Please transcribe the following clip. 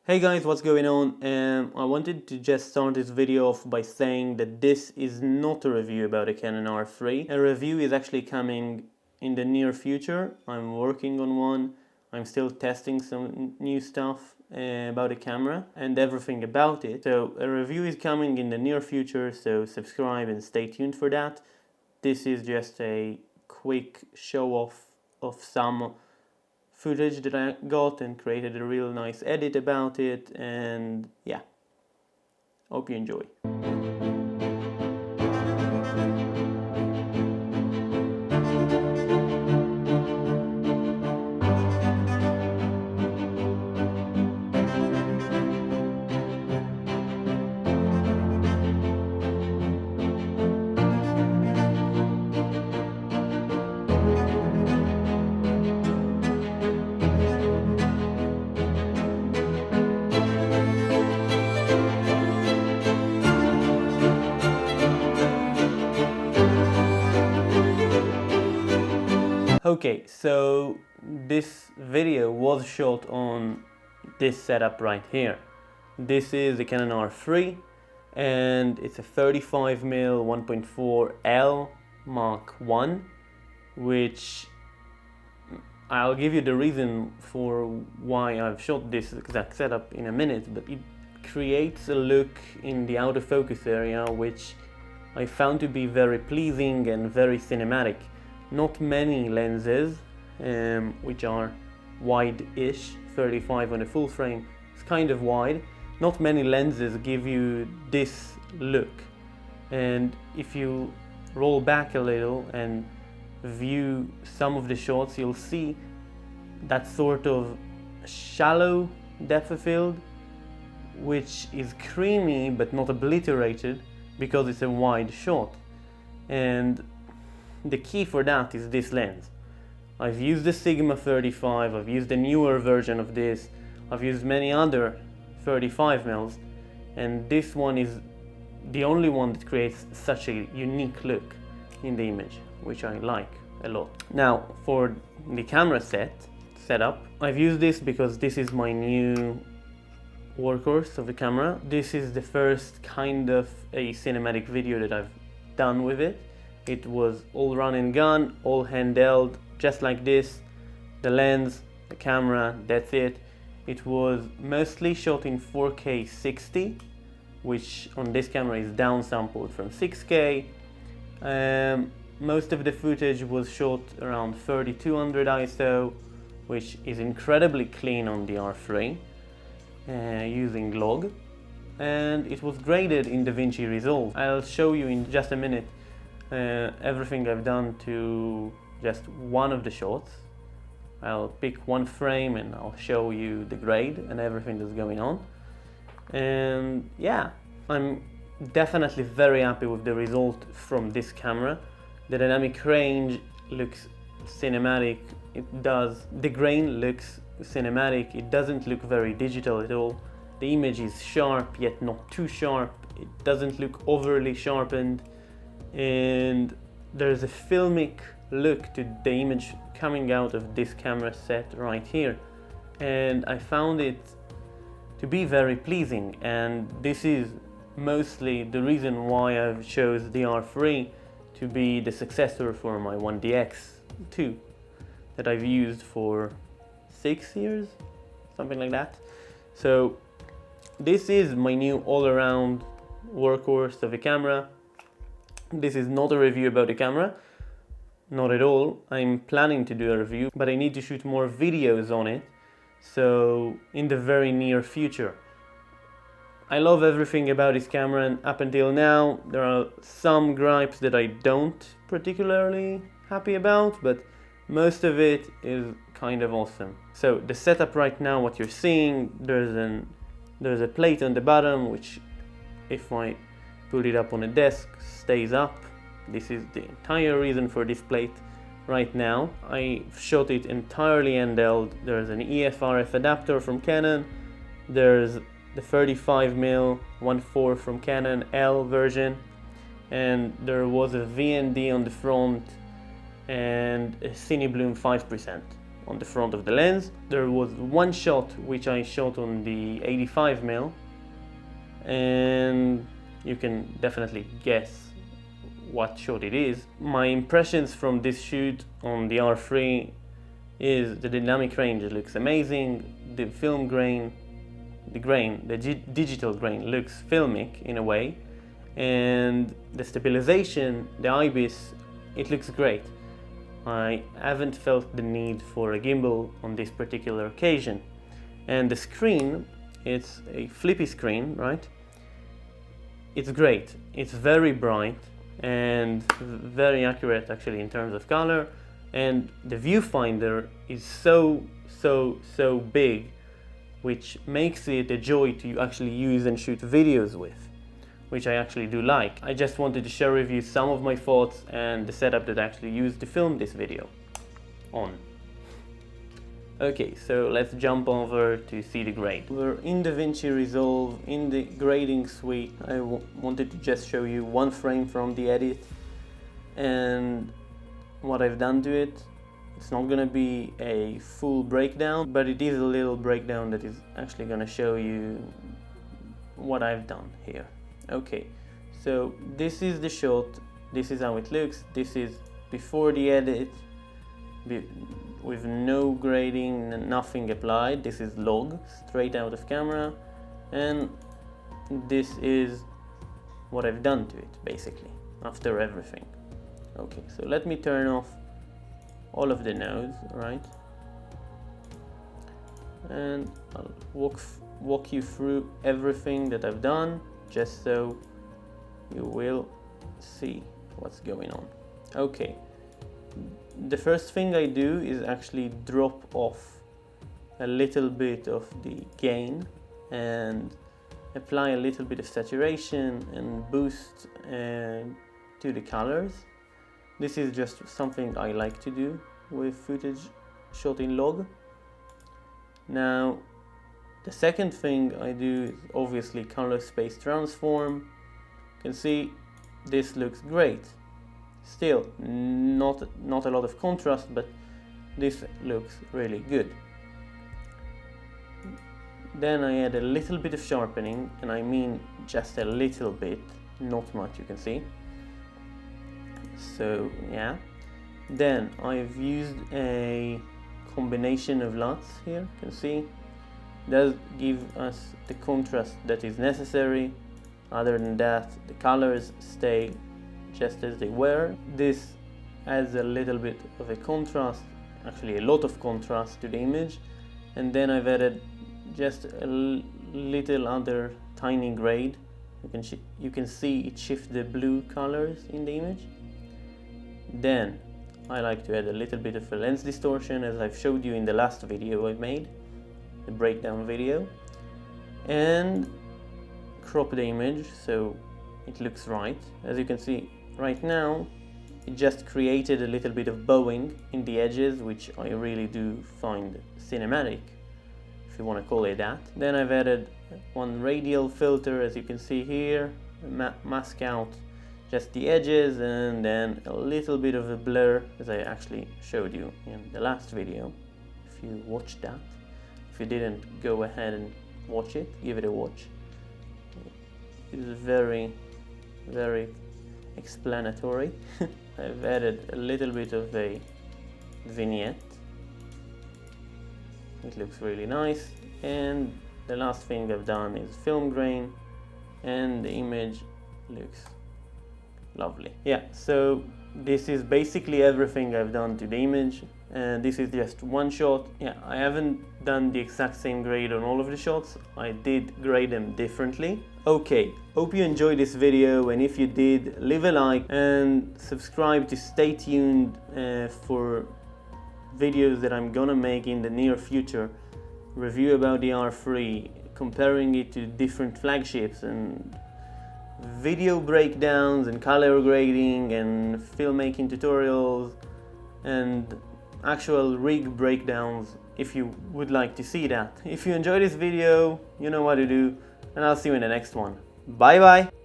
Hey guys, what's going on? I wanted to just start this video off by saying that this is not a review about a Canon R3. A review is actually coming in the near future. I'm working on one. I'm still testing some new stuff about the camera and everything about it. So a review is coming in the near future, so subscribe and stay tuned for that. This is just a quick show off of some footage that I got and created a real nice edit about it, and yeah, hope you enjoy. Okay, so this video was shot on this setup right here. This is the Canon R3 and it's a 35mm 1.4L Mark I, which I'll give you the reason for why I've shot this exact setup in a minute, but it creates a look in the out of focus area which I found to be very pleasing and very cinematic. Not many lenses, which are wide-ish, 35 on a full frame, it's kind of wide. Not many lenses give you this look. And if you roll back a little and view some of the shots, you'll see that sort of shallow depth of field, which is creamy but not obliterated because it's a wide shot. And the key for that is this lens. I've used the Sigma 35, I've used the newer version of this, I've used many other 35mm, and this one is the only one that creates such a unique look in the image, which I like a lot. Now, for the camera setup, I've used this because this is my new workhorse of the camera. This is the first kind of a cinematic video that I've done with it. It was all run and gun, all handheld, just like this. The lens, the camera, that's it. It was mostly shot in 4K 60, which on this camera is downsampled from 6K. Most of the footage was shot around 3200 ISO, which is incredibly clean on the R3, using log. And it was graded in DaVinci Resolve. I'll show you in just a minute everything I've done to just one of the shots. I'll pick one frame and I'll show you the grade and everything that's going on. And yeah, I'm definitely very happy with the result from this camera. The dynamic range looks cinematic. The grain looks cinematic. It doesn't look very digital at all. The image is sharp yet not too sharp. It doesn't look overly sharpened. And there's a filmic look to the image coming out of this camera set right here, and I found it to be very pleasing, and this is mostly the reason why I've chose the R3 to be the successor for my 1DX2 that I've used for 6 years, something like that. So this is my new all-around workhorse of a camera. This is not a review about the camera, not at all. I'm planning to do a review, but I need to shoot more videos on it, so in the very near future. I love everything about this camera, and up until now there are some gripes that I don't particularly happy about, but most of it is kind of awesome. So the setup right now, what you're seeing, there's a plate on the bottom, which if I put it up on a desk, stays up. This is the entire reason for this plate right now. I shot it entirely handheld. There's an EF-RF adapter from Canon. There's the 35mm 1.4 from Canon L version. And there was a VND on the front and a Cinebloom 5%. on the front of the lens. There was one shot which I shot on the 85mm, and you can definitely guess what shot it is. My impressions from this shoot on the R3 is the dynamic range looks amazing, the film grain, the digital grain looks filmic in a way, and the stabilization, the IBIS, it looks great. I haven't felt the need for a gimbal on this particular occasion. And the screen, it's a flippy screen, right? It's great. It's very bright and very accurate actually in terms of color, and the viewfinder is so big, which makes it a joy to actually use and shoot videos with, which I actually do like. I just wanted to share with you some of my thoughts and the setup that I actually used to film this video on. Okay, so let's jump over to see the grade. We're in DaVinci Resolve, in the grading suite. I wanted to just show you one frame from the edit and what I've done to it. It's not gonna be a full breakdown, but it is a little breakdown that is actually gonna show you what I've done here. Okay, so this is the shot, this is how it looks, this is before the edit, with no grading, nothing applied. This is log, straight out of camera, and this is what I've done to it, basically, after everything. Okay, so let me turn off all of the nodes, right? And I'll walk you through everything that I've done, just so you will see what's going on. Okay, the first thing I do is actually drop off a little bit of the gain and apply a little bit of saturation and boost to the colors. This is just something I like to do with footage shot in log. Now, the second thing I do is obviously color space transform. You can see this looks great. Still, not a lot of contrast, but this looks really good. Then I add a little bit of sharpening, and I mean just a little bit, not much, you can see. So yeah. Then I've used a combination of LUTs here, you can see. Does give us the contrast that is necessary. Other than that, the colors stay just as they were. This adds a little bit of a contrast, actually a lot of contrast to the image. And then I've added just a little other tiny grade. You can see it shifts the blue colors in the image. Then I like to add a little bit of a lens distortion, as I've showed you in the last video I made, the breakdown video, and crop the image so it looks right. As you can see right now, it just created a little bit of bowing in the edges, which I really do find cinematic, if you want to call it that. Then I've added one radial filter, as you can see here, mask out just the edges, and then a little bit of a blur, as I actually showed you in the last video. If you watched that, if you didn't, go ahead and watch it, give it a watch. It is very explanatory. I've added a little bit of a vignette. It looks really nice. And the last thing I've done is film grain, and the image looks lovely. Yeah, so this is basically everything I've done to the image, and this is just one shot. Yeah, I haven't done the exact same grade on all of the shots. I did grade them differently. Okay, hope you enjoyed this video, and if you did, leave a like and subscribe to stay tuned for videos that I'm gonna make in the near future. Review about the R3, comparing it to different flagships, and video breakdowns and color grading and filmmaking tutorials and actual rig breakdowns, if you would like to see that. If you enjoyed this video, you know what to do, and I'll see you in the next one. Bye bye!